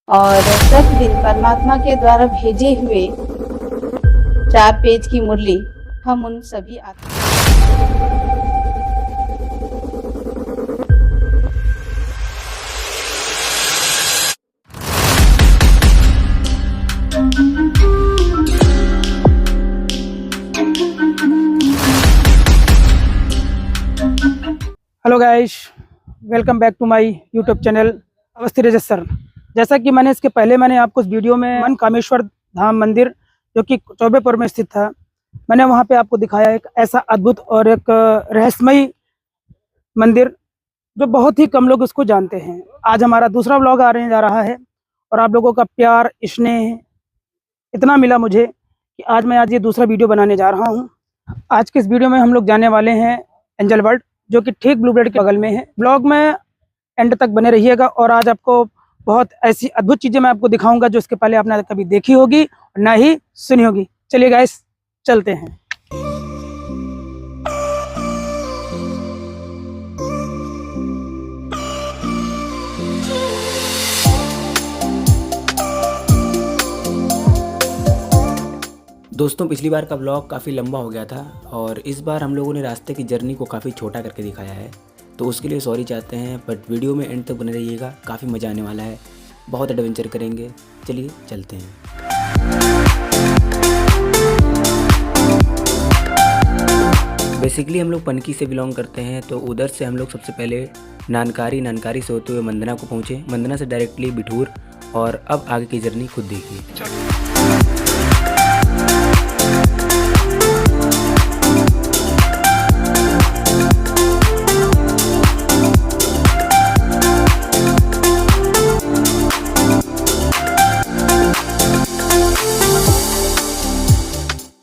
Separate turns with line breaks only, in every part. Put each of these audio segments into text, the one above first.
और प्रतिदिन परमात्मा के द्वारा भेजे हुए 4 पेज की मुरली हम उन सभी
hello guys, welcome back to my YouTube channel Awasthi Rajat. जैसा कि मैंने इसके पहले आपको इस वीडियो में मन कामेश्वर धाम मंदिर जो कि चौबेपुर में स्थित था, मैंने वहां पे आपको दिखाया एक ऐसा अद्भुत और एक रहस्यमयी मंदिर जो बहुत ही कम लोग इसको जानते हैं। आज हमारा दूसरा व्लॉग आने जा रहा है और आप लोगों का प्यार स्नेह इतना मिला मुझे कि आज ये दूसरा वीडियो बनाने जा रहा हूँ। आज के इस वीडियो में हम लोग जाने वाले हैं एंजल वर्ल्ड, जो कि ठीक ब्लूबर्ड के बगल में है। ब्लॉग में एंड तक बने रहिएगा और आज आपको बहुत ऐसी अद्भुत चीज़ें मैं आपको दिखाऊंगा जो इसके पहले आपने कभी देखी होगी और ना ही सुनी होगी। चलिए गाइस, चलते हैं।
दोस्तों, पिछली बार का ब्लॉग काफ़ी लंबा हो गया था और इस बार हम लोगों ने रास्ते की जर्नी को काफ़ी छोटा करके दिखाया है, तो उसके लिए सॉरी चाहते हैं। बट वीडियो में एंड तक बने रहिएगा, काफ़ी मज़ा आने वाला है, बहुत एडवेंचर करेंगे। चलिए चलते हैं। बेसिकली हम लोग पनकी से बिलोंग करते हैं, तो उधर से हम लोग सबसे पहले नानकारी से होते हुए मंदना को पहुँचे, मंदना से डायरेक्टली बिठूर, और अब आगे की जर्नी खुद देखिए।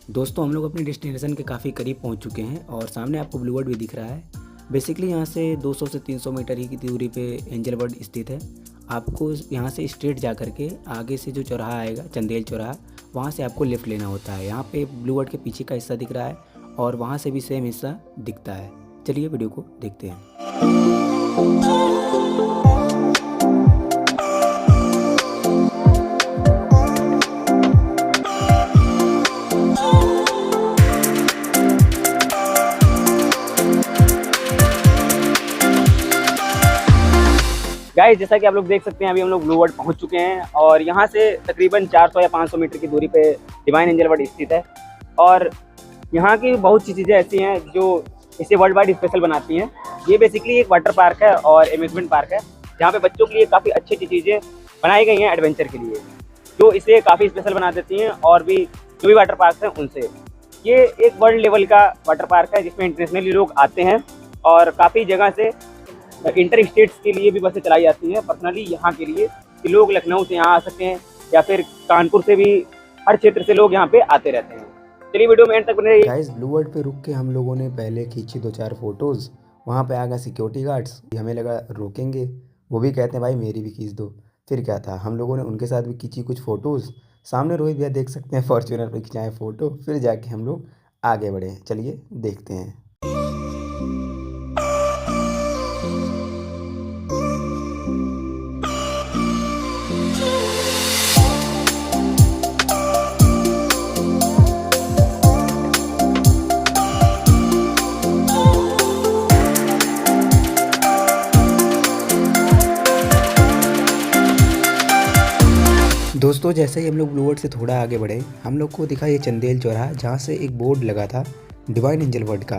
दोस्तों, हम लोग अपने डेस्टिनेशन के काफ़ी करीब पहुंच चुके हैं और सामने आपको ब्लू वर्ल्ड भी दिख रहा है। बेसिकली यहाँ से 200 से 300 मीटर ही की दूरी पे एंजल वर्ल्ड स्थित है। आपको यहाँ से स्ट्रेट जा करके आगे से जो चौराहा आएगा, चंदेल चौराहा, वहाँ से आपको लेफ़्ट लेना होता है। यहाँ पे ब्लू वर्ल्ड के पीछे का हिस्सा दिख रहा है और वहाँ से भी सेम हिस्सा दिखता है। चलिए वीडियो को देखते हैं।
गाइस, जैसा कि आप लोग देख सकते हैं, अभी हम लोग ब्लू वर्ल्ड पहुंच चुके हैं और यहाँ से तकरीबन 400 या 500 मीटर की दूरी पे डिवाइन एंजल वर्ल्ड स्थित है। और यहाँ की बहुत सी चीज़ें ऐसी हैं जो इसे वर्ल्ड वाइड स्पेशल बनाती हैं। ये बेसिकली एक वाटर पार्क है और एम्यूजमेंट पार्क है, जहाँ पे बच्चों के लिए काफ़ी अच्छी अच्छी चीज़ें बनाई गई हैं एडवेंचर के लिए, जो इसे काफ़ी स्पेशल बना देती हैं और भी जो भी वाटर पार्क हैं उनसे। ये एक वर्ल्ड लेवल का वाटर पार्क है जिसमें इंटरनेशनली लोग आते हैं और काफ़ी जगह से इंटर स्टेट्स के लिए भी बसें चलाई जाती हैं पर्सनली यहाँ के लिए, कि लोग लखनऊ से यहाँ आ सकते हैं या फिर कानपुर से भी, हर क्षेत्र से लोग यहाँ पे आते रहते हैं। चलिए वीडियो में एंड तक बने रहिए।
गाइस, ब्लू वर्ल्ड पे रुक के हम लोगों ने पहले खींची 2-4 फोटोज़। वहाँ पे आ गया सिक्योरिटी गार्ड्स, हमें लगा रोकेंगे, वो भी कहते हैं भाई मेरी भी खींच दो। फिर क्या था, हम लोगों ने उनके साथ भी खींची कुछ फ़ोटोज़। सामने रोहित भैया देख सकते हैं फॉर्च्यूनर पर खिंचाए फ़ोटो। फिर जाके हम लोग आगे बढ़े। चलिए देखते हैं। दोस्तों, जैसे ही हम लोग ब्लू वर्ल्ड से थोड़ा आगे बढ़े, हम लोग को दिखा ये चंदेल चौराहा, जहाँ से एक बोर्ड लगा था डिवाइन एंजल वर्ल्ड का।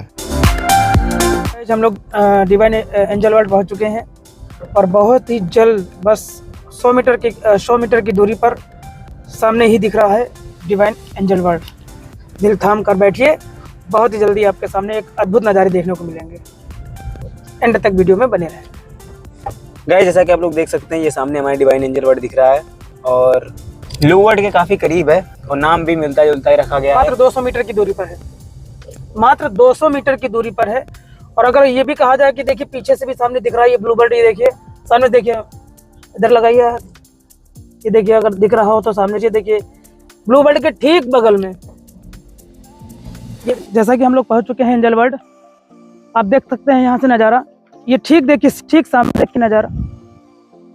हम लोग डिवाइन एंजल वर्ल्ड पहुँच चुके हैं और बहुत ही जल्द, बस 100 मीटर की दूरी पर सामने ही दिख रहा है डिवाइन एंजल वर्ल्ड। दिल थाम कर बैठिए, बहुत ही जल्दी आपके सामने एक अद्भुत नज़ारे देखने को मिलेंगे। एंड तक वीडियो में बने रहें।
गाइस, जैसा कि आप लोग देख सकते हैं, ये सामने हमारे डिवाइन एंजल वर्ल्ड दिख रहा है और ब्लू वर्ल्ड के काफ़ी करीब है और नाम भी मिलता जुलता ही रखा गया है।
मात्र 200 मीटर की दूरी पर है, मात्र 200 मीटर की दूरी पर है। और अगर ये भी कहा जाए कि देखिए पीछे से भी सामने दिख रहा है ये ब्लू वर्ल्ड, ये देखिए सामने, देखिए इधर लगाइए, ये देखिए अगर दिख रहा हो तो सामने से देखिए ब्लू वर्ल्ड के ठीक बगल में। ये जैसा कि हम लोग पहुंच चुके हैं एंजल वर्ल्ड, आप देख सकते हैं यहाँ से नज़ारा। ये ठीक देखिए, ठीक सामने देखिए नज़ारा,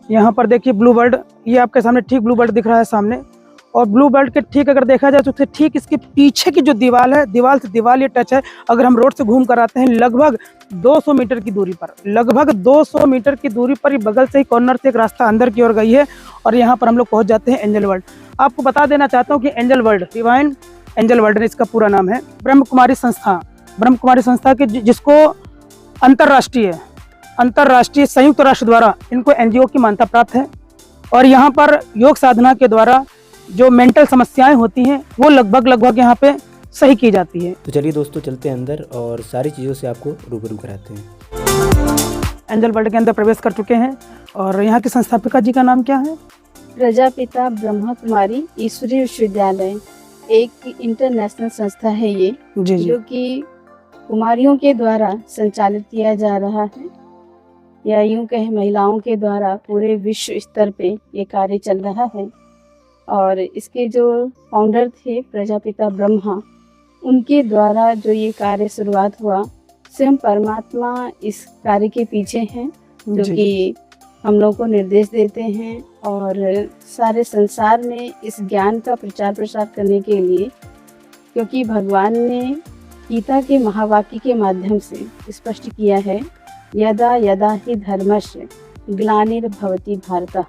यहाँ पर देखिए ब्लू वर्ल्ड ये आपके सामने ठीक ब्लू बेल्ट दिख रहा है सामने, और ब्लू बेल्ट के ठीक अगर देखा जाए तो उसके ठीक इसके पीछे की जो दीवार है, दीवार से दीवार ये टच है। अगर हम रोड से घूम कर आते हैं लगभग 200 मीटर की दूरी पर, लगभग 200 मीटर की दूरी पर, ये बगल से ही कॉर्नर से एक रास्ता अंदर की ओर गई है और यहाँ पर हम लोग पहुँच जाते हैं एंजल वर्ल्ड। आपको बता देना चाहता हूँ कि angel world, divine angel world इसका पूरा नाम है। ब्रह्म कुमारी संस्था के जिसको अंतर्राष्ट्रीय संयुक्त राष्ट्र द्वारा इनको एनजीओ की मान्यता प्राप्त है। और यहाँ पर योग साधना के द्वारा जो मेंटल समस्याएं होती हैं वो लगभग यहाँ पे सही की जाती है।
तो चलिए दोस्तों, चलते हैं अंदर और सारी चीज़ों से आपको रूबरू कराते हैं।
एंजल वर्ल्ड के अंदर प्रवेश कर चुके हैं और यहाँ की संस्थापिका जी का नाम क्या है?
प्रजापिता ब्रह्मा कुमारी ईश्वरीय विश्वविद्यालय एक इंटरनेशनल संस्था है ये,
जी जी।
जो कि कुमारियों के द्वारा संचालित किया जा रहा है, या यूं कहें महिलाओं के द्वारा पूरे विश्व स्तर पे ये कार्य चल रहा है। और इसके जो फाउंडर थे प्रजापिता ब्रह्मा, उनके द्वारा जो ये कार्य शुरुआत हुआ, स्वयं परमात्मा इस कार्य के पीछे हैं, जो
जी।
कि हम लोग को निर्देश देते हैं और सारे संसार में इस ज्ञान का प्रचार प्रसार करने के लिए, क्योंकि भगवान ने गीता के महावाक्य के माध्यम से स्पष्ट किया है, यदा यदा ही धर्मस्य ग्लानिर्भवति भारतः,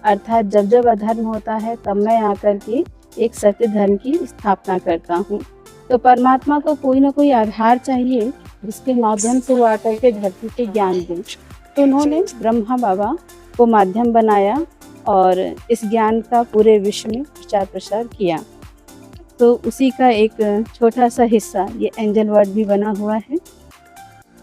अर्थात जब जब अधर्म होता है तब मैं आकर के एक सत्य धर्म की स्थापना करता हूँ। तो परमात्मा को कोई ना कोई आधार चाहिए जिसके माध्यम से वो आकर के धरती पे ज्ञान दे। तो उन्होंने ब्रह्मा बाबा को माध्यम बनाया और इस ज्ञान का पूरे विश्व में प्रचार प्रसार किया। तो उसी का एक छोटा सा हिस्सा ये एंजल वर्ल्ड भी बना हुआ है।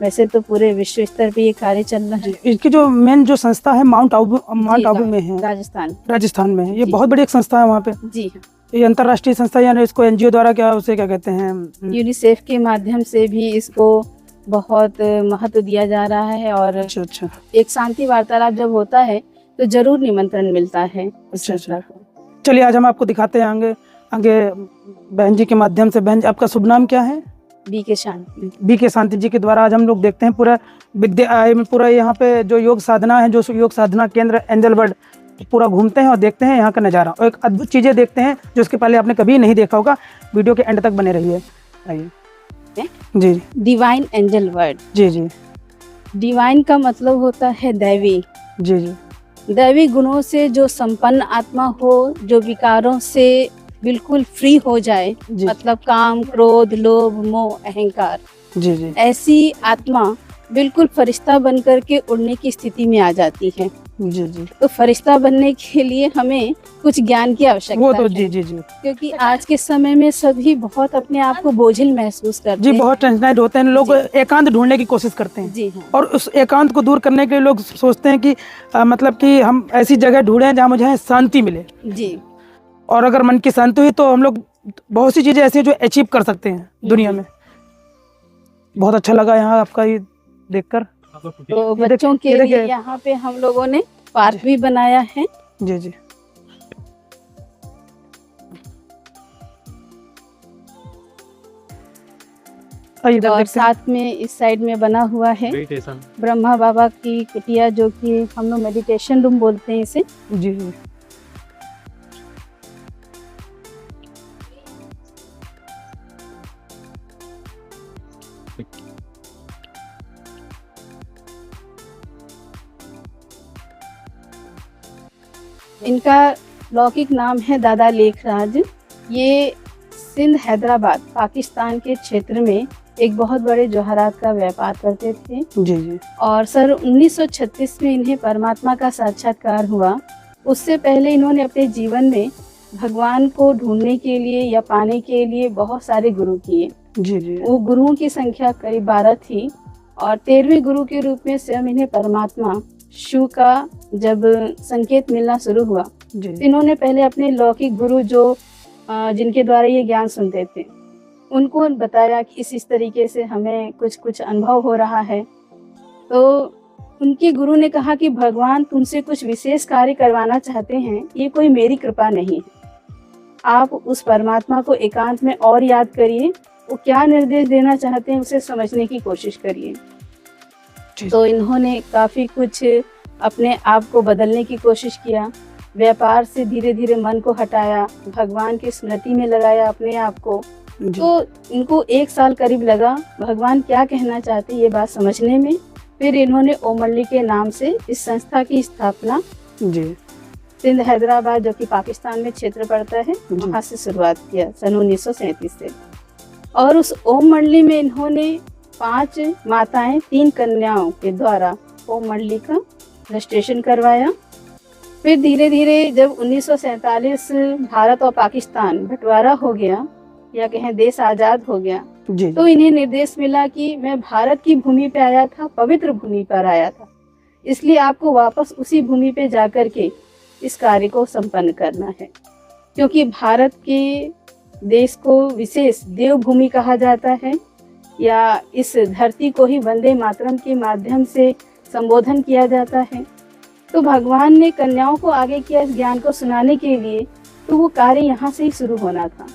वैसे तो पूरे विश्व स्तर पे ये कार्य चल रहा है।
इसकी जो मेन जो संस्था है माउंट आबू में है, राजस्थान में है। ये बहुत बड़ी एक संस्था है वहाँ पे।
जी हाँ।
ये अंतर्राष्ट्रीय संस्था, यानी इसको एनजीओ द्वारा क्या कहते हैं,
यूनिसेफ के माध्यम से भी इसको बहुत महत्व दिया जा रहा है। और
अच्छा।
एक शांति वार्तालाप जब होता है तो जरूर निमंत्रण मिलता है उस संस्था को।
चलिए आज हम आपको दिखाते हैं आगे बहन जी के माध्यम से। बहन जी, आपका शुभ नाम क्या है?
बी के शांति
जी के द्वारा आज हम लोग देखते हैं पूरा यहाँ पे जो योग साधना है, जो योग साधना केंद्र एंजल वर्ल्ड, पूरा घूमते हैं और देखते हैं यहाँ का नज़ारा और एक अद्भुत चीज़ें देखते हैं जो इसके पहले आपने कभी नहीं देखा होगा। वीडियो के एंड तक बने रहिए। आइए जी।
Divine angel world.
जी।
डिवाइन का मतलब होता है दैवी।
जी।
दैवी गुणों से जो संपन्न आत्मा हो, जो विकारों से बिल्कुल फ्री हो जाए, मतलब काम, क्रोध, लोभ, मोह, अहंकार।
जी।
ऐसी आत्मा बिल्कुल फरिश्ता बनकर के उड़ने की स्थिति में आ जाती है।
जी।
तो फरिश्ता बनने के लिए हमें कुछ ज्ञान की आवश्यकता
वो तो
है।
जी।
क्योंकि आज के समय में सभी बहुत अपने आप को बोझिल महसूस करते हैं।
बहुत टेंशनाइड होते हैं लोग, एकांत ढूंढने की कोशिश करते हैं।
जी हाँ।
और उस एकांत को दूर करने के लिए लोग सोचते हैं कि मतलब कि हम ऐसी जगह ढूंढें जहाँ मुझे शांति मिले।
जी।
और अगर मन की शांति हुई तो हम लोग बहुत सी चीजें ऐसी हैं जो अचीव कर सकते हैं दुनिया में। बहुत अच्छा लगा यहाँ आपका ये देखकर।
तो बच्चों के लिए यहाँ पे हम लोगों ने पार्क भी बनाया है।
जी।
और साथ में इस साइड में बना हुआ है ब्रह्मा बाबा की कुटिया, जो कि हम लोग मेडिटेशन रूम बोलते हैं इसे।
जी।
इनका लौकिक नाम है दादा लेखराज। ये सिंध हैदराबाद पाकिस्तान के क्षेत्र में एक बहुत बड़े जवाहरात का व्यापार करते थे।
जी।
और सर 1936 में इन्हें परमात्मा का साक्षात्कार हुआ। उससे पहले इन्होंने अपने जीवन में भगवान को ढूंढने के लिए या पाने के लिए बहुत सारे गुरु किए।
जी।
वो गुरुओं की संख्या करीब 12 थी और 13वें गुरु के रूप में स्वयं इन्हें परमात्मा शिव का जब संकेत मिलना शुरू हुआ, तो इन्होंने पहले अपने लौकिक गुरु जो जिनके द्वारा ये ज्ञान सुनते थे उनको बताया कि इस तरीके से हमें कुछ अनुभव हो रहा है। तो उनके गुरु ने कहा कि भगवान तुमसे कुछ विशेष कार्य करवाना चाहते हैं, ये कोई मेरी कृपा नहीं है, आप उस परमात्मा को एकांत में और याद करिए, वो क्या निर्देश देना चाहते हैं उसे समझने की कोशिश करिए। तो इन्होंने काफ़ी कुछ अपने आप को बदलने की कोशिश किया। व्यापार से धीरे धीरे मन को हटाया, भगवान की स्मृति में लगाया अपने आप को।
जी
तो इनको 1 साल करीब लगा भगवान क्या कहना चाहते ये बात समझने में। फिर इन्होंने ओम मंडली के नाम से इस संस्था की स्थापना
जी
सिंध हैदराबाद, जो कि पाकिस्तान में क्षेत्र पड़ता है, वहाँ से शुरुआत किया सन 1937 से। और उस ओम मंडली में इन्होंने 5 माताएं 3 कन्याओं के द्वारा ओम मंडली का रजिस्ट्रेशन करवाया। फिर धीरे धीरे जब 1947 भारत और पाकिस्तान बंटवारा हो गया, या कहें देश आज़ाद हो गया,
जी
तो इन्हें निर्देश मिला कि मैं भारत की भूमि पे आया था, पवित्र भूमि पर आया था, इसलिए आपको वापस उसी भूमि पे जाकर के इस कार्य को संपन्न करना है। क्योंकि भारत के देश को विशेष देवभूमि कहा जाता है, या इस धरती को ही वंदे मातरम के माध्यम से संबोधन किया जाता है। तो भगवान ने कन्याओं को आगे किया इस ज्ञान को सुनाने के लिए, तो वो कार्य यहाँ से ही शुरू होना था।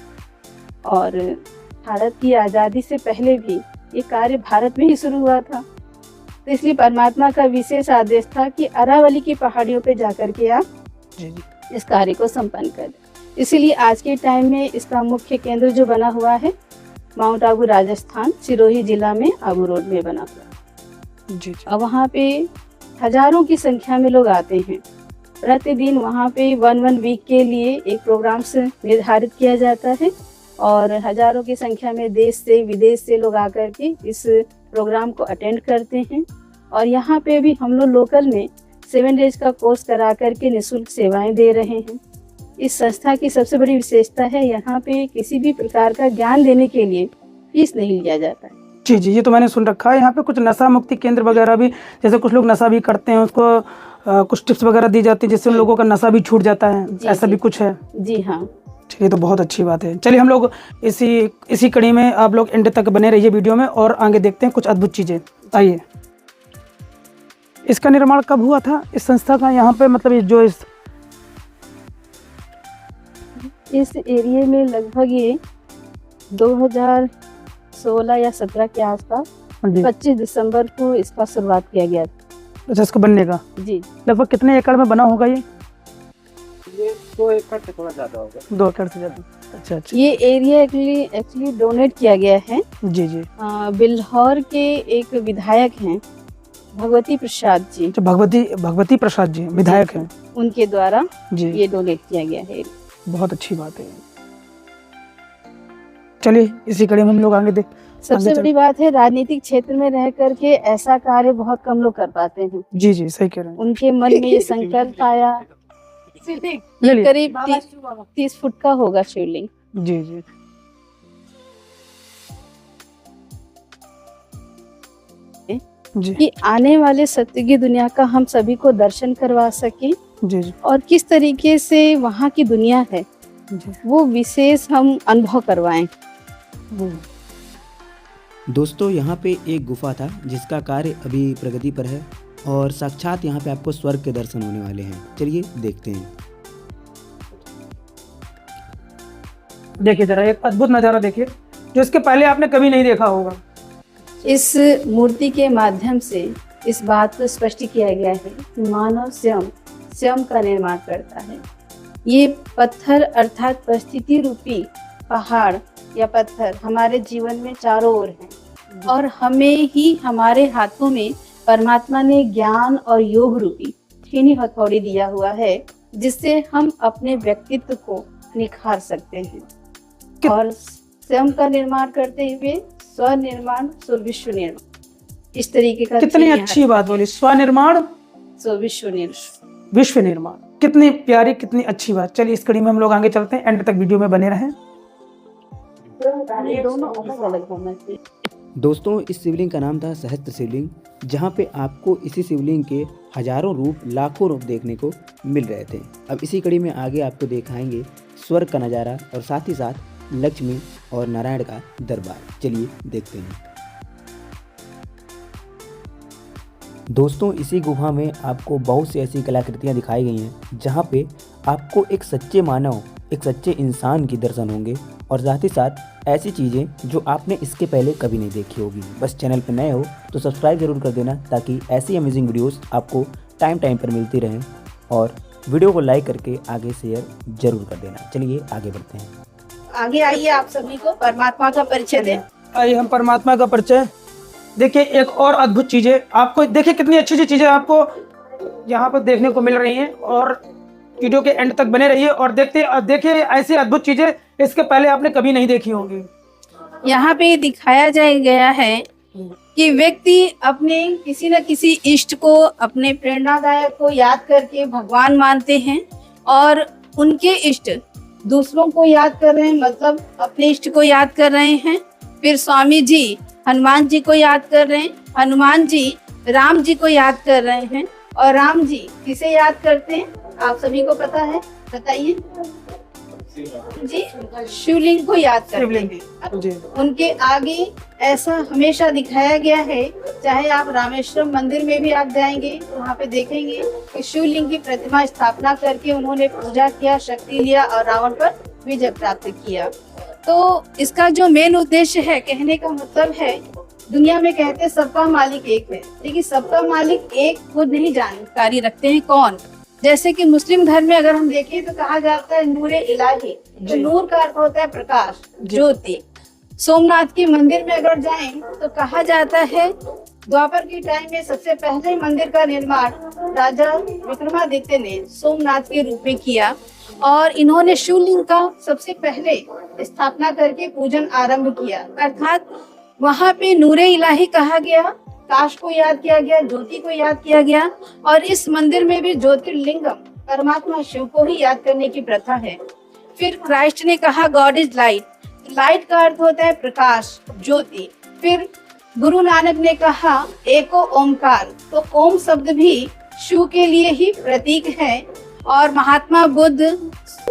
और भारत की आज़ादी से पहले भी ये कार्य भारत में ही शुरू हुआ था। तो इसलिए परमात्मा का विशेष आदेश था कि अरावली की पहाड़ियों पे जाकर के आप
जी
इस कार्य को संपन्न करें। इसीलिए आज के टाइम में इसका मुख्य केंद्र जो बना हुआ है माउंट आबू राजस्थान, सिरोही जिला में आबू रोड में बना हुआ है।
जी
और वहाँ पे हजारों की संख्या में लोग आते हैं। प्रतिदिन वहाँ पे 1 वीक के लिए एक प्रोग्राम से निर्धारित किया जाता है, और हजारों की संख्या में देश से विदेश से लोग आकर के इस प्रोग्राम को अटेंड करते हैं। और यहाँ पे भी हम लोग लोकल में 7 डेज का कोर्स करा करके निःशुल्क सेवाएं दे रहे हैं। इस संस्था की सबसे बड़ी विशेषता है यहाँ पे किसी भी प्रकार का ज्ञान देने के लिए फीस नहीं लिया जाता है।
जी जी, ये तो मैंने सुन रखा है। यहाँ पे कुछ नशा मुक्ति केंद्र वगैरह भी, जैसे कुछ लोग नशा भी करते हैं, उसको कुछ टिप्स वगैरह दी जाती है जिससे उन लोगों का नशा भी छूट जाता है, ऐसा भी कुछ है?
जी हाँ।
ठीक है, तो बहुत अच्छी बात है। चलिए हम लोग इसी कड़ी में आप लोग एंड तक बने रहिए वीडियो में, और आगे देखते हैं कुछ अद्भुत चीज़ें। आइए, इसका निर्माण कब हुआ था इस संस्था का? यहाँ पे मतलब
इस एरिया में लगभग ये 2016 या 17 के आसपास 25 दिसंबर को इसका शुरुआत किया गया था।
अच्छा, इसको बनने का
जी।
लगभग कितने एकड़ में बना होगा ये?
2 एकड़ से थोड़ा ज़्यादा होगा।
2 एकड़ से ज़्यादा। अच्छा अच्छा।
ये एरिया एक्चुअली डोनेट किया गया है।
जी जी।
बिल्हौर के एक विधायक हैं भगवती प्रसाद जी,
तो भगवती प्रसाद जी विधायक हैं,
उनके द्वारा
जी,
ये डोनेट किया गया है।
बहुत अच्छी बात है। चलिए इसी कड़ी में हम लोग आगे
सबसे बड़ी बात है, राजनीतिक क्षेत्र में रह करके ऐसा कार्य बहुत कम लोग कर पाते हैं।
जी जी, सही कह रहे हैं।
उनके मन में ये संकल्प आया। करीब 30 फुट का होगा शिवलिंग।
जी जी जी
कि आने वाले सत्य की दुनिया का हम सभी को दर्शन करवा सके,
जी जी
और किस तरीके से वहाँ की दुनिया है
जी।
वो विशेष हम अनुभव करवाएं।
दोस्तों, यहाँ पे एक गुफा था जिसका कार्य अभी प्रगति पर है, और साक्षात यहाँ पे आपको स्वर्ग के दर्शन होने वाले हैं। चलिए देखते हैं।
देखिए जरा, एक अद्भुत नज़ारा देखिए जो इसके पहले आपने कभी नहीं देखा होगा।
इस मूर्ति के माध्यम से इस बात को स्पष्ट किया गया है कि मानव स्वयं का निर्माण करता है। ये पत्थर अर्थात परिस्थिति रूपी पहाड़ या पत्थर हमारे जीवन में चारों ओर हैं, और हमें ही हमारे हाथों में परमात्मा ने ज्ञान और योग रूपी छीनी हथौड़ी दिया हुआ है, जिससे हम अपने व्यक्तित्व को निखार सकते हैं और स्वयं का निर्माण करते हुए स्वनिर्माण विश्व निर्माण, इस तरीके का।
कितनी अच्छी बात बोली, स्वनिर्माण विश्व निर्माण, कितनी प्यारी, कितनी अच्छी बात। चलिए इस कड़ी में हम लोग आगे चलते हैं, एंड तक वीडियो में बने रहें।
दोनों अलग होना चाहिए।
दोस्तों, इस शिवलिंग का नाम था सहस्त्र शिवलिंग, जहाँ पे आपको इसी शिवलिंग के हजारों रूप, लाखों रूप देखने को मिल रहे थे। अब इसी कड़ी में आगे आपको दिखाएंगे स्वर्ग का नज़ारा, और साथ ही साथ लक्ष्मी और नारायण का दरबार। चलिए देखते हैं। दोस्तों, इसी गुफा में आपको बहुत सी ऐसी कलाकृतियाँ दिखाई गई हैं जहाँ पे आपको एक सच्चे मानव, एक सच्चे इंसान की दर्शन होंगे, और साथ ही साथ ऐसी चीज़ें जो आपने इसके पहले कभी नहीं देखी होगी। बस चैनल पर नए हो तो सब्सक्राइब जरूर कर देना, ताकि ऐसी अमेजिंग वीडियोस आपको टाइम पर मिलती रहें। और वीडियो को लाइक करके आगे शेयर जरूर कर देना। चलिए आगे बढ़ते हैं।
आगे आइए, आप सभी को परमात्मा का परिचय दें।
आइए हम परमात्मा का परिचय। देखिए एक और अद्भुत चीज़ें आपको, देखिए कितनी अच्छी अच्छी चीज़ें आपको यहाँ पर देखने को मिल रही हैं, और वीडियो के एंड तक बने रहिए और देखिए ऐसी अद्भुत चीज़ें इसके पहले आपने कभी नहीं देखी होंगी।
यहाँ पे दिखाया गया है कि व्यक्ति अपने किसी न किसी इष्ट को, अपने प्रेरणादायक को याद करके भगवान मानते हैं, और उनके इष्ट दूसरों को याद कर रहे हैं, मतलब अपने इष्ट को याद कर रहे हैं। फिर स्वामी जी हनुमान जी को याद कर रहे हैं, हनुमान जी राम जी को याद कर रहे हैं, और राम जी किसे याद करते हैं आप सभी को पता है, बताइए जी, शिवलिंग को याद करते हैं। उनके आगे ऐसा हमेशा दिखाया गया है, चाहे आप रामेश्वरम मंदिर में भी आप जाएंगे तो वहाँ पे देखेंगे कि शिवलिंग की प्रतिमा स्थापना करके उन्होंने पूजा किया, शक्ति लिया और रावण पर विजय प्राप्त किया। तो इसका जो मेन उद्देश्य है, कहने का मतलब है, दुनिया में कहते हैं सबका मालिक एक है, लेकिन सबका मालिक एक खुद नहीं जानकारी रखते हैं कौन। जैसे कि मुस्लिम धर्म में अगर हम देखें तो कहा जाता है नूरे इलाही, जो नूर का अर्थ होता है प्रकाश, ज्योति। सोमनाथ के मंदिर में अगर जाएं तो कहा जाता है द्वापर के टाइम में सबसे पहले मंदिर का निर्माण राजा विक्रमादित्य ने सोमनाथ के रूप में किया, और इन्होंने शिवलिंग का सबसे पहले स्थापना करके पूजन आरंभ किया। अर्थात वहाँ पे नूरे इलाही कहा गया, काश को याद किया गया, ज्योति को याद किया गया, और इस मंदिर में भी ज्योतिर्लिंगम परमात्मा शिव को ही याद करने की प्रथा है। फिर क्राइस्ट ने कहा गॉड इज लाइट, लाइट का अर्थ होता है प्रकाश, ज्योति। फिर गुरु नानक ने कहा एको ओमकार, तो ओम शब्द भी शिव के लिए ही प्रतीक है। और महात्मा बुद्ध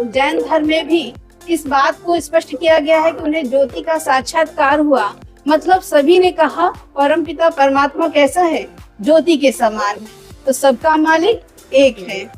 जैन धर्म में भी इस बात को स्पष्ट किया गया है कि उन्हें ज्योति का साक्षात्कार हुआ, मतलब सभी ने कहा परमपिता परमात्मा कैसा है, ज्योति के समान, तो सबका मालिक एक है,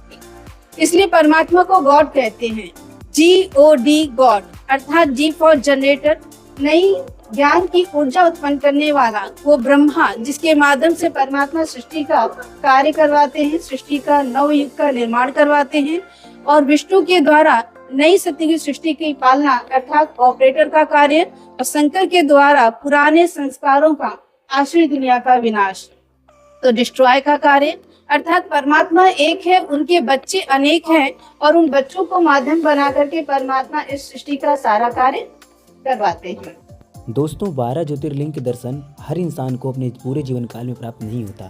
इसलिए परमात्मा को गॉड कहते हैं। GOD गॉड, अर्थात G फॉर जनरेटर, नई ज्ञान की ऊर्जा उत्पन्न करने वाला वो ब्रह्मा, जिसके माध्यम से परमात्मा सृष्टि का कार्य करवाते हैं, सृष्टि का नव युग का निर्माण करवाते हैं, और विष्णु के द्वारा नई सत्य की सृष्टि की पालना अर्थात ऑपरेटर का कार्य, और शंकर के द्वारा पुराने संस्कारों का आश्रित दुनिया का विनाश, तो डिस्ट्रॉय का कार्य। अर्थात परमात्मा एक है, उनके बच्चे अनेक हैं, और उन बच्चों को माध्यम बना करके परमात्मा इस सृष्टि का सारा कार्य करवाते हैं।
दोस्तों 12 ज्योतिर्लिंग के दर्शन हर इंसान को अपने पूरे जीवन काल में प्राप्त नहीं होता।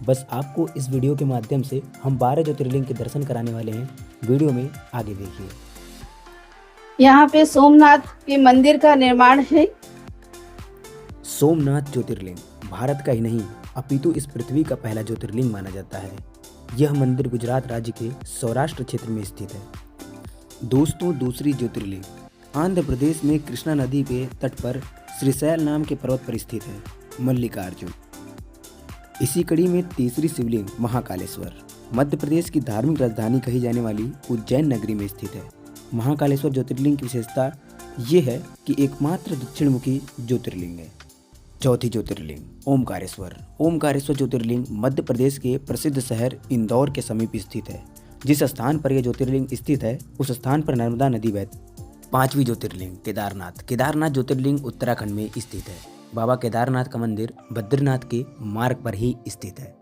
बस आपको इस वीडियो के माध्यम से हम 12 ज्योतिर्लिंग के दर्शन कराने वाले हैं। वीडियो में आगे देखिए।
यहाँ पे सोमनाथ के मंदिर का निर्माण है।
सोमनाथ ज्योतिर्लिंग भारत का ही नहीं अपितु इस पृथ्वी का पहला ज्योतिर्लिंग माना जाता है। यह मंदिर गुजरात राज्य के सौराष्ट्र क्षेत्र में स्थित है। दोस्तों दूसरी ज्योतिर्लिंग आंध्र प्रदेश में कृष्णा नदी के तट पर श्रीशैल नाम के पर्वत पर स्थित है, मल्लिकार्जुन। इसी कड़ी में तीसरी शिवलिंग महाकालेश्वर मध्य प्रदेश की धार्मिक राजधानी कही जाने वाली उज्जैन नगरी में स्थित है। महाकालेश्वर ज्योतिर्लिंग की विशेषता ये है कि एकमात्र दक्षिणमुखी ज्योतिर्लिंग है। चौथी ज्योतिर्लिंग ओमकारेश्वर। ओमकारेश्वर ज्योतिर्लिंग मध्य प्रदेश के प्रसिद्ध शहर इंदौर के समीप स्थित है। जिस स्थान पर यह ज्योतिर्लिंग स्थित है उस स्थान पर नर्मदा नदी बहती। पांचवी ज्योतिर्लिंग केदारनाथ। केदारनाथ ज्योतिर्लिंग उत्तराखंड में स्थित है। बाबा केदारनाथ का मंदिर बद्रीनाथ के मार्ग पर ही स्थित है।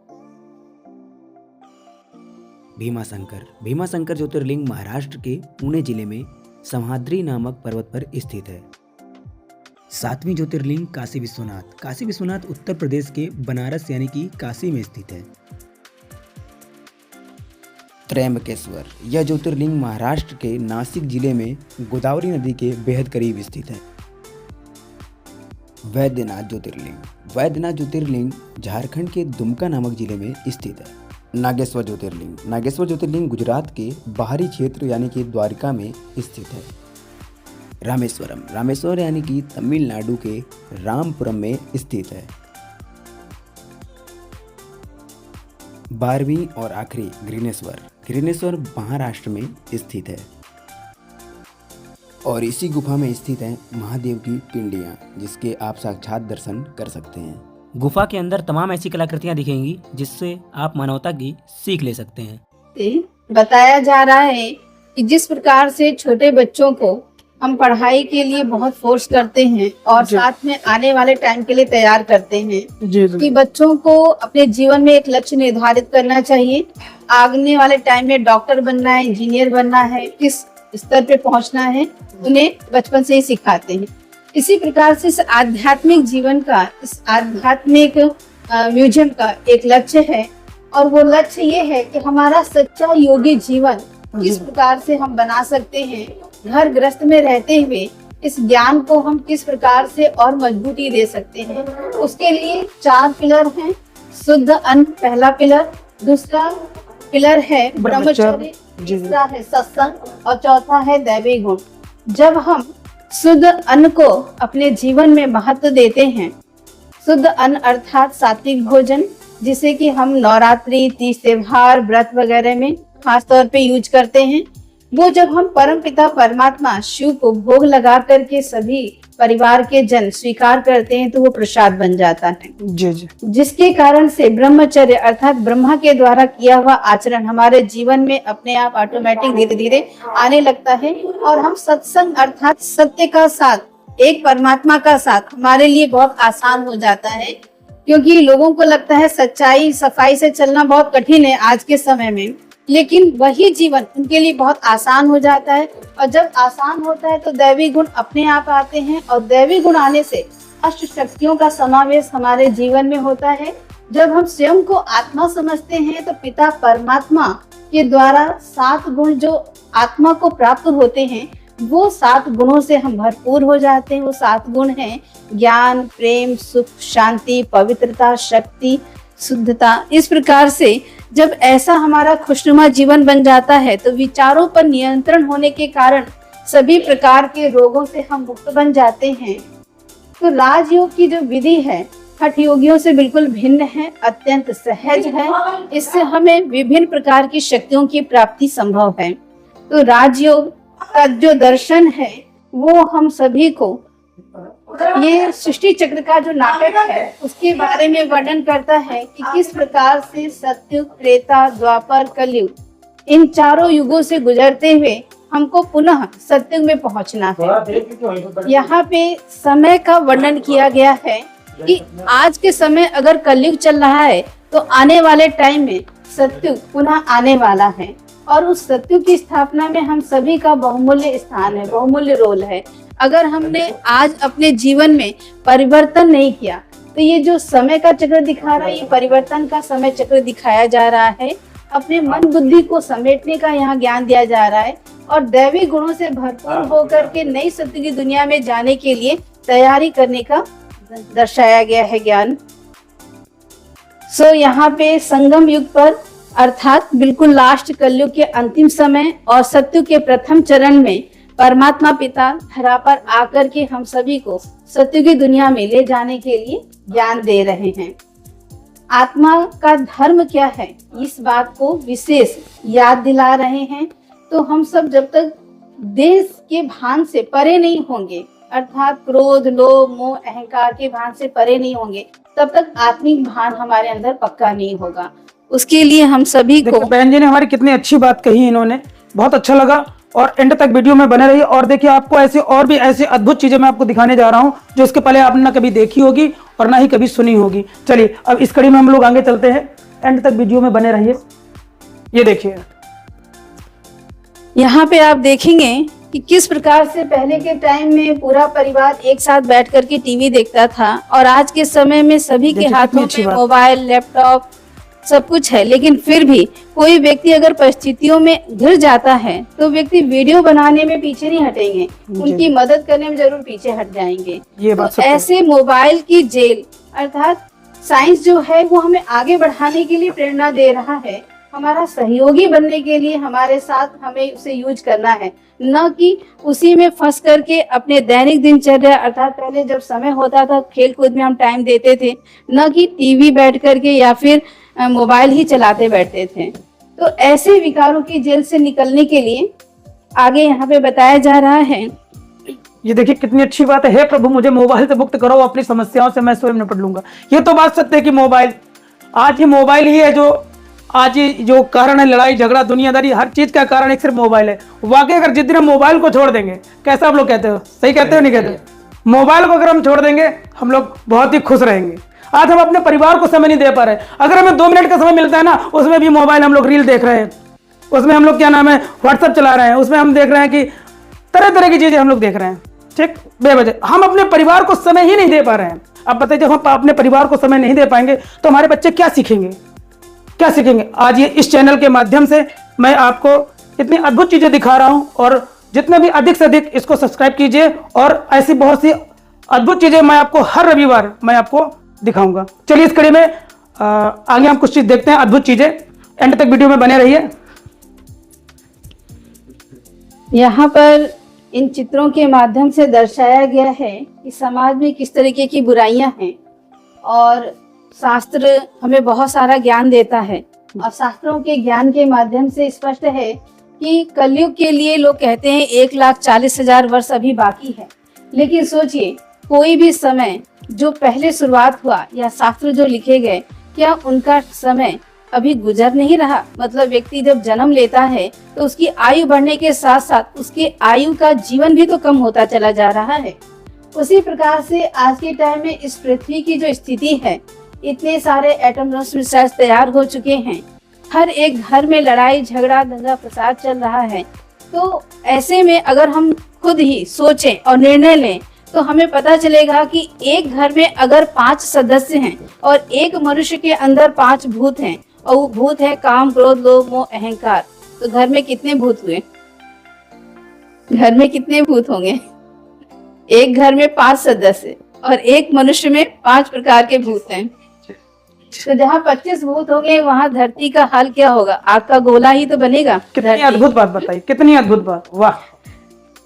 भीमाशंकर। भीमाशंकर ज्योतिर्लिंग महाराष्ट्र के पुणे जिले में सह्याद्री नामक पर्वत पर स्थित है। सातवीं ज्योतिर्लिंग काशी विश्वनाथ। काशी विश्वनाथ उत्तर प्रदेश के बनारस यानी कि काशी में स्थित है। त्र्यंबकेश्वर। यह ज्योतिर्लिंग महाराष्ट्र के नासिक जिले में गोदावरी नदी के बेहद करीब स्थित है। वैद्यनाथ ज्योतिर्लिंग। वैद्यनाथ ज्योतिर्लिंग झारखंड के दुमका नामक जिले में स्थित है। नागेश्वर ज्योतिर्लिंग। नागेश्वर ज्योतिर्लिंग गुजरात के बाहरी क्षेत्र यानी कि द्वारका में स्थित है। रामेश्वरम। रामेश्वर यानी कि तमिलनाडु के रामपुरम में स्थित है। 12वीं और आखिरी घृणेश्वर। घृणेश्वर महाराष्ट्र में स्थित है और इसी गुफा में स्थित है महादेव की पिंडियां, जिसके आप साक्षात दर्शन कर सकते हैं। गुफा के अंदर तमाम ऐसी कलाकृतियां दिखेंगी जिससे आप मानवता की सीख ले सकते हैं।
बताया जा रहा है कि जिस प्रकार से छोटे बच्चों को हम पढ़ाई के लिए बहुत फोर्स करते हैं और
जी।
साथ में आने वाले टाइम के लिए तैयार करते हैं
जी जी
कि बच्चों को अपने जीवन में एक लक्ष्य निर्धारित करना चाहिए। आगने वाले टाइम में डॉक्टर बनना है, इंजीनियर बनना है, किस स्तर पे पहुंचना है, उन्हें बचपन से ही सिखाते हैं। इसी प्रकार से इस आध्यात्मिक जीवन का, इस आध्यात्मिक म्यूजियम का एक लक्ष्य है और वो लक्ष्य ये है कि हमारा सच्चा योगी जीवन किस प्रकार से हम बना सकते हैं। घर गृहस्थ में रहते हुए इस ज्ञान को हम किस प्रकार से और मजबूती दे सकते हैं, उसके लिए 4 पिलर हैं। शुद्ध अन्न पहला पिलर, दूसरा पिलर है ब्रह्मचर्य, तीसरा है सत्संग और चौथा है दैवी गुण। जब हम शुद्ध अन्न को अपने जीवन में महत्व देते हैं, शुद्ध अन्न अर्थात सात्विक भोजन, जिसे कि हम नवरात्रि, तीज त्योहार, व्रत वगैरह में खास तौर पे यूज करते हैं, वो जब हम परमपिता परमात्मा शिव को भोग लगा करके सभी परिवार के जन स्वीकार करते हैं तो वो प्रसाद बन जाता है।
जी जी
जिसके कारण से ब्रह्मचर्य अर्थात ब्रह्मा के द्वारा किया हुआ आचरण हमारे जीवन में अपने आप ऑटोमेटिक धीरे धीरे आने लगता है और हम सत्संग अर्थात सत्य का साथ, एक परमात्मा का साथ हमारे लिए बहुत आसान हो जाता है। क्योंकि लोगों को लगता है सच्चाई सफाई से चलना बहुत कठिन है आज के समय में, लेकिन वही जीवन उनके लिए बहुत आसान हो जाता है। और जब आसान होता है तो दैवी गुण अपने आप आते हैं और दैवी गुण आने से अष्ट शक्तियों का समावेश हमारे जीवन में होता है। जब हम स्वयं को आत्मा समझते हैं तो पिता परमात्मा के द्वारा 7 गुण जो आत्मा को प्राप्त होते हैं, वो 7 गुणों से हम भरपूर हो जाते हैं। वो 7 गुण हैं ज्ञान, प्रेम, सुख, शांति, पवित्रता, शक्ति, शुद्धता। इस प्रकार से जब ऐसा हमारा खुशनुमा जीवन बन जाता है तो विचारों पर नियंत्रण होने के कारण सभी प्रकार के रोगों से हम मुक्त बन जाते हैं। तो राजयोग की जो विधि है हठ योगियों से बिल्कुल भिन्न है, अत्यंत सहज है। इससे हमें विभिन्न प्रकार की शक्तियों की प्राप्ति संभव है। तो राजयोग का जो दर्शन है वो हम सभी को, ये सृष्टि चक्र का जो नाटक है उसके बारे में वर्णन करता है कि किस प्रकार से सत्युग, त्रेता, द्वापर, कलयुग इन चारों युगों से गुजरते हुए हमको पुनः सत्युग में पहुंचना है। यहाँ पे समय का वर्णन किया गया है कि आज के समय अगर कलयुग चल रहा है तो आने वाले टाइम में सत्युग पुनः आने वाला है और उस सत्युग की स्थापना में हम सभी का बहुमूल्य स्थान है, बहुमूल्य रोल है। अगर हमने आज अपने जीवन में परिवर्तन नहीं किया तो ये जो समय का चक्र दिखा रहा है, ये परिवर्तन का समय चक्र दिखाया जा रहा है। अपने मन बुद्धि को समेटने का यहाँ ज्ञान दिया जा रहा है और दैवी गुणों से भरपूर होकर के नई सत्य की दुनिया में जाने के लिए तैयारी करने का दर्शाया गया है ज्ञान। यहाँ पे संगम युग पर अर्थात बिल्कुल लास्ट कलयुग के अंतिम समय और सत्युग के प्रथम चरण में परमात्मा पिता धरा पर आकर के हम सभी को सत्य की दुनिया में ले जाने के लिए ज्ञान दे रहे हैं। आत्मा का धर्म क्या है, इस बात को विशेष याद दिला रहे हैं। तो हम सब जब तक देश के भान से परे नहीं होंगे, अर्थात क्रोध, लोभ, मोह, अहंकार के भान से परे नहीं होंगे, तब तक आत्मिक भान हमारे अंदर पक्का नहीं होगा। उसके लिए हम सभी को,
बहन जी ने हमारी कितनी अच्छी बात कही, इन्होंने बहुत अच्छा लगा और एंड तक वीडियो में बने रहिए। और देखिए आपको ऐसे और भी ऐसे अद्भुत चीजें मैं आपको दिखाने जा रहा हूं जो इसके पहले आपने ना कभी देखी होगी और ना ही कभी सुनी होगी। चलिए अब इस कड़ी में हम लोग आगे चलते हैं, एंड तक वीडियो में बने रहिए। ये देखिए
यहाँ पे आप देखेंगे कि किस प्रकार से पहले के टाइम में पूरा परिवार एक साथ बैठ करके टीवी देखता था और आज के समय में सभी के हाथों में मोबाइल, लैपटॉप सब कुछ है। लेकिन फिर भी कोई व्यक्ति अगर परिस्थितियों में घिर जाता है तो व्यक्ति वीडियो बनाने में पीछे नहीं हटेंगे, उनकी मदद करने में जरूर पीछे हट जाएंगे।
ये बात
तो ऐसे मोबाइल की जेल अर्थात साइंस जो है वो हमें आगे बढ़ाने के लिए प्रेरणा दे रहा है, हमारा सहयोगी बनने के लिए हमारे साथ हमें उसे यूज करना है, न कि उसी में फंस करके अपने दैनिक दिनचर्या अर्थात पहले जब समय होता था खेल कूद में हम टाइम देते थे, न कि टीवी बैठ करके या फिर मोबाइल ही चलाते बैठते थे। तो ऐसे विकारों की जेल से निकलने के लिए आगे यहाँ पे बताया जा रहा है।
ये देखिए कितनी अच्छी बात है, हे प्रभु मुझे मोबाइल से मुक्त करो, अपनी समस्याओं से मैं स्वयं निपट लूंगा। ये तो बात सत्य है कि मोबाइल, आज ही मोबाइल ही है जो आज ये जो कारण है लड़ाई झगड़ा दुनियादारी हर चीज़ का कारण एक सिर्फ मोबाइल है। वाकई अगर जिस दिन हम मोबाइल को छोड़ देंगे, कैसा आप लोग कहते हो, सही कहते हो नहीं कहते? मोबाइल को अगर हम छोड़ देंगे हम लोग बहुत ही खुश रहेंगे। आज हम अपने परिवार को समय नहीं दे पा रहे। अगर हमें 2 मिनट का समय मिलता है ना, उसमें भी मोबाइल हम लोग रील देख रहे हैं, उसमें हम लोग क्या नाम है व्हाट्सअप चला रहे हैं, उसमें हम देख रहे हैं कि तरह तरह की चीज़ें हम लोग देख रहे हैं, ठीक, बेवजह। हम अपने परिवार को समय ही नहीं दे पा रहे हैं। अब बताइए, जब हम अपने परिवार को समय नहीं दे पाएंगे तो हमारे बच्चे क्या सीखेंगे, क्या सीखेंगे? आज ये इस चैनल के माध्यम से मैं आपको इतनी अद्भुत चीज़ें दिखा रहा हूँ, और जितने भी अधिक से अधिक इसको सब्सक्राइब कीजिए, और ऐसी बहुत सी अद्भुत चीज़ें मैं आपको हर रविवार मैं आपको दिखाऊंगा। चलिए इस कड़ी में आगे हम कुछ चीज़ देखते हैं, अद्भुत चीज़ें। एंड तक वीडियो में बने रहिए।
यहाँ पर इन चित्रों के माध्यम से दर्शाया गया है कि समाज में किस तरीके की बुराइयां हैं, और शास्त्र हमें बहुत सारा ज्ञान देता है। और शास्त्रों के ज्ञान के माध्यम से स्पष्ट है कि कलयुग के लिए लोग कहते हैं 1,40,000 वर्ष अभी बाकी है। लेकिन सोचिए, कोई भी समय जो पहले शुरुआत हुआ या शास्त्र जो लिखे गए, क्या उनका समय अभी गुजर नहीं रहा? मतलब व्यक्ति जब जन्म लेता है तो उसकी आयु बढ़ने के साथ साथ उसके आयु का जीवन भी तो कम होता चला जा रहा है। उसी प्रकार से आज के टाइम में इस पृथ्वी की जो स्थिति है, इतने सारे एटम्स मिसाइल तैयार हो चुके हैं, हर एक घर में लड़ाई झगड़ा दंगा फसाद चल रहा है। तो ऐसे में अगर हम खुद ही सोचें और निर्णय लें तो हमें पता चलेगा कि एक घर में अगर 5 सदस्य हैं और एक मनुष्य के अंदर 5 भूत हैं, और वो भूत है काम क्रोध लोभ मोह अहंकार, तो घर में कितने भूत हुए? घर में कितने भूत होंगे? एक घर में 5 सदस्य और एक मनुष्य में 5 प्रकार के भूत हैं। तो जहाँ 25 भूत होंगे वहाँ धरती का हाल क्या होगा? आग का गोला ही तो बनेगा।
कितनी अद्भुत बात बताई, कितनी अद्भुत बात, वाह।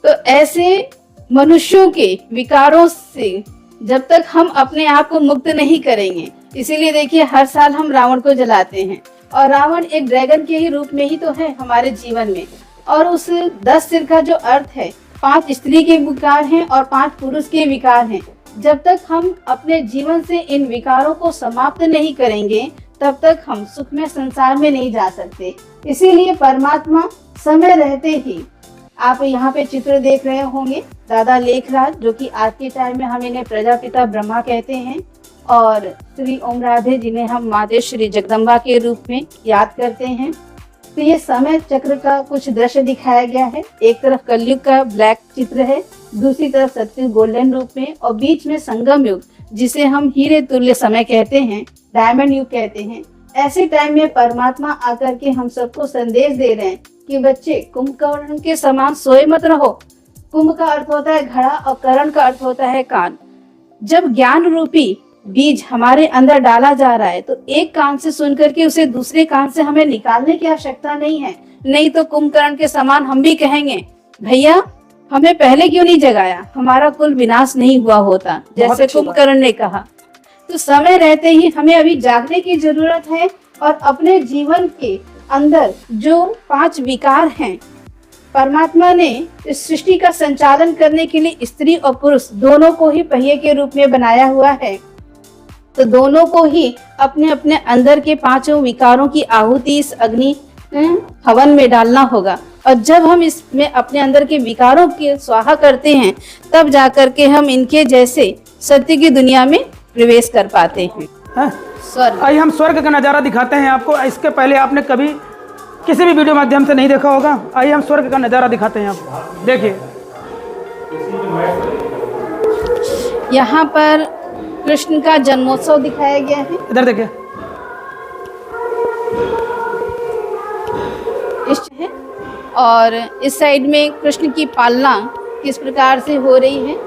तो ऐसे मनुष्यों के विकारों से जब तक हम अपने आप को मुक्त नहीं करेंगे, इसीलिए देखिए हर साल हम रावण को जलाते हैं, और रावण एक ड्रैगन के ही रूप में ही तो है हमारे जीवन में। और उस 10 सिर का जो अर्थ है, 5 स्त्री के विकार हैं और 5 पुरुष के विकार हैं। जब तक हम अपने जीवन से इन विकारों को समाप्त नहीं करेंगे, तब तक हम सुख में संसार में नहीं जा सकते। इसीलिए परमात्मा समय रहते ही, आप यहाँ पे चित्र देख रहे होंगे दादा लेखराज, जो कि आज के टाइम में हम इन्हें प्रजापिता ब्रह्मा कहते हैं, और श्री ओम राधे जिन्हें हम माता श्री जगदम्बा के रूप में याद करते हैं। तो ये समय चक्र का कुछ दृश्य दिखाया गया है। एक तरफ कलयुग का ब्लैक चित्र है, दूसरी तरफ सत्युग गोल्डन रूप में, और बीच में संगम युग जिसे हम हीरे तुल्य समय कहते हैं, डायमंड युग कहते हैं। ऐसे टाइम में परमात्मा आकर के हम सबको संदेश दे रहे हैं कि बच्चे कुंभकर्ण के समान सोए मत रहो। कुंभ का अर्थ होता है घड़ा और कर्ण का अर्थ होता है कान। जब ज्ञान रूपी बीज हमारे अंदर डाला जा रहा है तो एक कान से सुन करके उसे दूसरे कान से हमें निकालने की आवश्यकता नहीं है। नहीं तो कुंभकर्ण के समान हम भी कहेंगे, भैया हमें पहले क्यों नहीं जगाया, हमारा कुल विनाश नहीं हुआ होता, जैसे कुंभकर्ण ने कहा। तो समय रहते ही हमें अभी जागने की जरूरत है, और अपने जीवन के अंदर जो 5 विकार हैं, परमात्मा ने इस सृष्टि का संचालन करने के लिए स्त्री और पुरुष दोनों को ही पहिए के रूप में बनाया हुआ है। तो दोनों को ही अपने अपने अंदर के 5 विकारों की आहुति इस अग्नि हवन में डालना होगा। और जब हम इसमें अपने अंदर के विकारों की स्वाहा करते हैं, तब जाकर के हम इनके जैसे सत्य की दुनिया में प्रवेश कर पाते हैं। स्वर्ग।
आइए हम स्वर्ग का नज़ारा दिखाते हैं आपको। इसके पहले आपने कभी किसी भी वीडियो माध्यम से नहीं देखा होगा। आइए हम स्वर्ग का नज़ारा दिखाते हैं आपको। देखिए
यहाँ पर कृष्ण का जन्मोत्सव दिखाया गया है।
इधर देखिए,
इष्ट है, और इस साइड में कृष्ण की पालना किस प्रकार से हो रही है।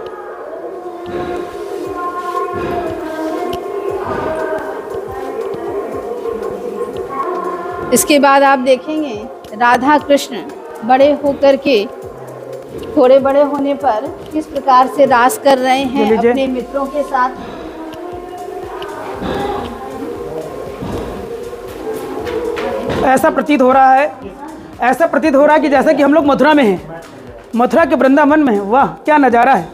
इसके बाद आप देखेंगे राधा कृष्ण बड़े होकर के, थोड़े बड़े होने पर किस प्रकार से रास कर रहे हैं अपने मित्रों के साथ।
ऐसा प्रतीत हो रहा है, ऐसा प्रतीत हो रहा है कि जैसा कि हम लोग मथुरा में हैं, मथुरा के वृंदावन में हैं। वाह क्या नज़ारा है,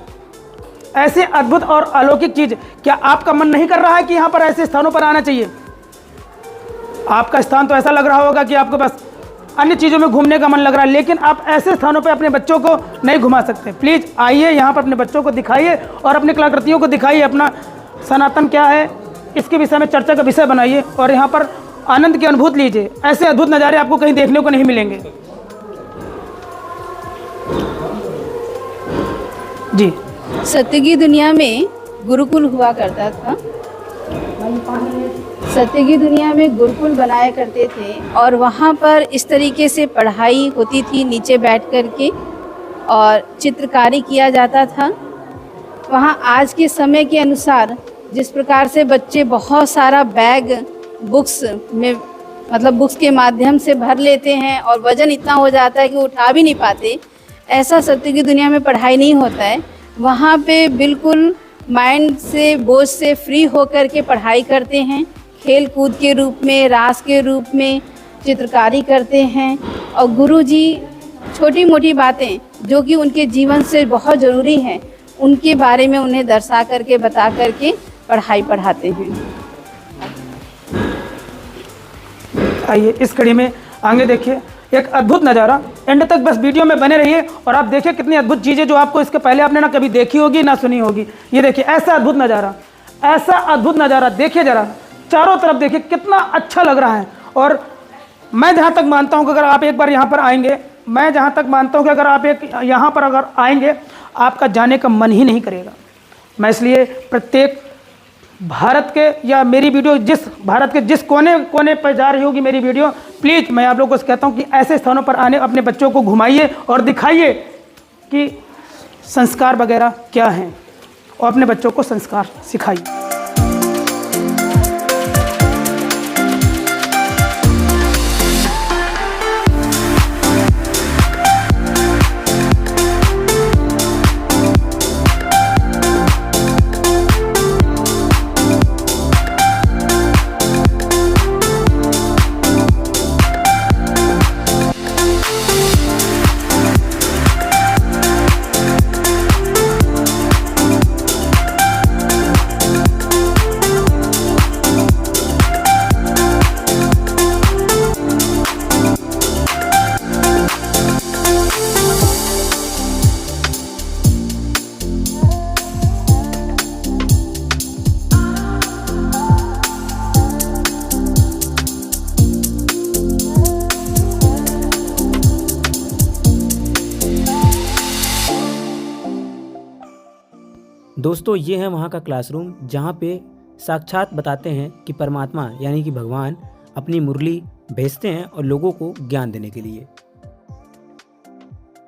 ऐसे अद्भुत और अलौकिक चीज़। क्या आपका मन नहीं कर रहा है कि यहाँ पर ऐसे स्थानों पर आना चाहिए? आपका स्थान तो ऐसा लग रहा होगा कि आपको बस अन्य चीज़ों में घूमने का मन लग रहा है, लेकिन आप ऐसे स्थानों पे अपने बच्चों को नहीं घुमा सकते। प्लीज़ आइए यहाँ पर अपने बच्चों को दिखाइए और अपनी कलाकृतियों को दिखाइए, अपना सनातन क्या है इसके विषय में चर्चा का विषय बनाइए और यहाँ पर आनंद की अनुभूति लीजिए। ऐसे अद्भुत नज़ारे आपको कहीं देखने को नहीं मिलेंगे। जी,
सत्य की दुनिया में गुरुकुल हुआ करता था। सत्य की दुनिया में गुरुकुल बनाया करते थे और वहाँ पर इस तरीके से पढ़ाई होती थी, नीचे बैठ कर के, और चित्रकारी किया जाता था। वहाँ आज के समय के अनुसार जिस प्रकार से बच्चे बहुत सारा बैग बुक्स में मतलब बुक्स के माध्यम से भर लेते हैं और वज़न इतना हो जाता है कि उठा भी नहीं पाते, ऐसा सत्य की दुनिया में पढ़ाई नहीं होता है। वहाँ पे बिल्कुल माइंड से बोझ से फ्री होकर के पढ़ाई करते हैं, खेल कूद के रूप में, रास के रूप में चित्रकारी करते हैं और गुरुजी छोटी मोटी बातें जो कि उनके जीवन से बहुत ज़रूरी हैं उनके बारे में उन्हें दर्शा करके बता करके पढ़ाई पढ़ाते हैं।
आइए इस कड़ी में आगे देखिए एक अद्भुत नज़ारा, एंड तक बस वीडियो में बने रहिए और आप देखिए कितनी अद्भुत चीज़ें जो आपको इसके पहले आपने ना कभी देखी होगी ना सुनी होगी। ये देखिए ऐसा अद्भुत नज़ारा देखिए, ज़रा चारों तरफ देखिए कितना अच्छा लग रहा है। और मैं जहाँ तक मानता हूँ कि अगर आप एक बार यहाँ पर आएंगे, अगर आएंगे आपका जाने का मन ही नहीं करेगा। मैं इसलिए प्रत्येक भारत के या मेरी वीडियो भारत के जिस कोने कोने पर जा रही होगी मेरी वीडियो, प्लीज़ मैं आप लोगों को कहता हूँ कि ऐसे स्थानों पर आने अपने बच्चों को घुमाइए और दिखाइए कि संस्कार वगैरह क्या हैं और अपने बच्चों को संस्कार सिखाइए।
दोस्तों ये है वहाँ का क्लासरूम जहाँ पे साक्षात बताते हैं कि परमात्मा यानी कि भगवान अपनी मुरली भेजते हैं और लोगों को ज्ञान देने के लिए।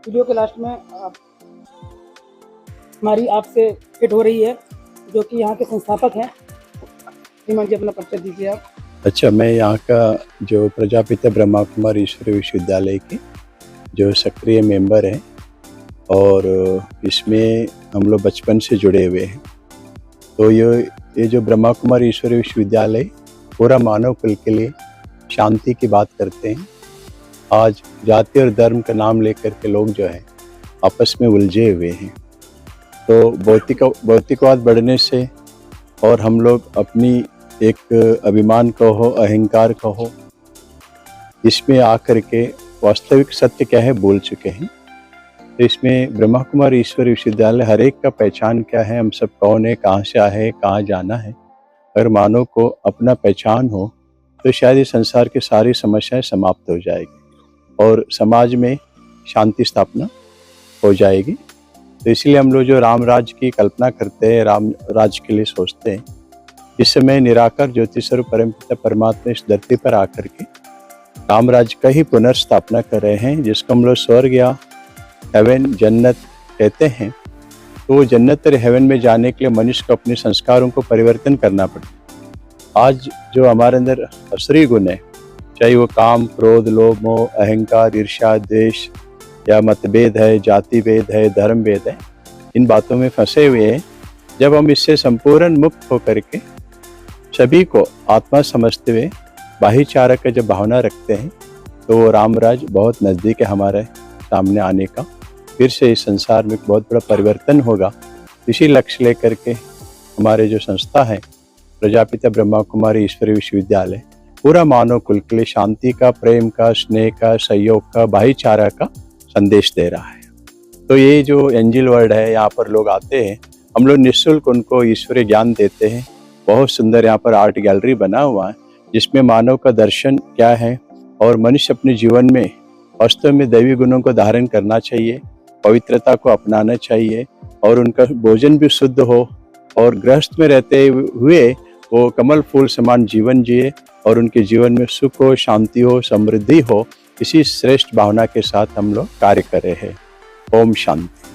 वीडियो के लास्ट में हमारी आपसे भेंट हो रही है जो कि यहाँ के संस्थापक हैं। श्रीमान जी अपना परिचय दीजिए आप।
अच्छा, मैं यहाँ का जो प्रजापिता ब्रह्मा कुमारी ईश्वरीय विश्वविद्यालय के जो सक्रिय मेंबर हैं और इसमें हम लोग बचपन से जुड़े हुए हैं। तो ये जो ब्रह्मा कुमारी ईश्वरीय विश्वविद्यालय पूरा मानव कुल के लिए शांति की बात करते हैं। आज जाति और धर्म का नाम लेकर के लोग जो है आपस में उलझे हुए हैं। तो भौतिकवाद बढ़ने से और हम लोग अपनी एक अभिमान कहो, अहंकार कहो, इसमें आकर के वास्तविक सत्य क्या है भूल चुके हैं। तो इसमें ब्रह्मा कुमारी ईश्वरीय विश्वविद्यालय हर एक का पहचान क्या है, हम सब कौन है, कहाँ से आए हैं, कहाँ जाना है। अगर मानव को अपना पहचान हो तो शायद इस संसार की सारी समस्याएं समाप्त हो जाएगी और समाज में शांति स्थापना हो जाएगी। तो इसलिए हम लोग जो राम राज की कल्पना करते हैं, राम राज के लिए सोचते हैं, इस समय निराकार ज्योति स्वरूप परमपिता परमात्मा इस धरती पर आकर के राम राज का ही पुनर्स्थापना कर रहे हैं, जिसको हम लोग स्वर्ग या हेवन, जन्नत कहते हैं। तो वो जन्नत और हेवन में जाने के लिए मनुष्य को अपने संस्कारों को परिवर्तन करना पड़ता है। आज जो हमारे अंदर असुरी गुण है, चाहे वो काम, क्रोध, लोभ, मोह, अहंकार, ईर्ष्या, द्वेष या मतभेद है, जाति भेद है, धर्म भेद है, इन बातों में फंसे हुए हैं। जब हम इससे संपूर्ण मुक्त होकर के सभी को आत्मा समझते हुए भाईचारा का जब भावना रखते हैं तो वो रामराज बहुत नज़दीक है हमारे सामने आने का। फिर से इस संसार में बहुत बड़ा परिवर्तन होगा। इसी लक्ष्य लेकर के हमारे जो संस्था है प्रजापिता ब्रह्मा कुमारी ईश्वरीय विश्वविद्यालय पूरा मानव कुल के लिए शांति का, प्रेम का, स्नेह का, सहयोग का, भाईचारा का संदेश दे रहा है। तो ये जो एंजल वर्ल्ड है, यहाँ पर लोग आते हैं, हम लोग निःशुल्क उनको ईश्वरीय ज्ञान देते हैं। बहुत सुंदर यहाँ पर आर्ट गैलरी बना हुआ है जिसमें मानव का दर्शन क्या है और मनुष्य अपने जीवन में वास्तव में दैवी गुणों को धारण करना चाहिए, पवित्रता को अपनाना चाहिए और उनका भोजन भी शुद्ध हो और गृहस्थ में रहते हुए वो कमल फूल समान जीवन जिए और उनके जीवन में सुख हो, शांति हो, समृद्धि हो। इसी श्रेष्ठ भावना के साथ हम लोग कार्य कर रहे हैं। ओम शांति।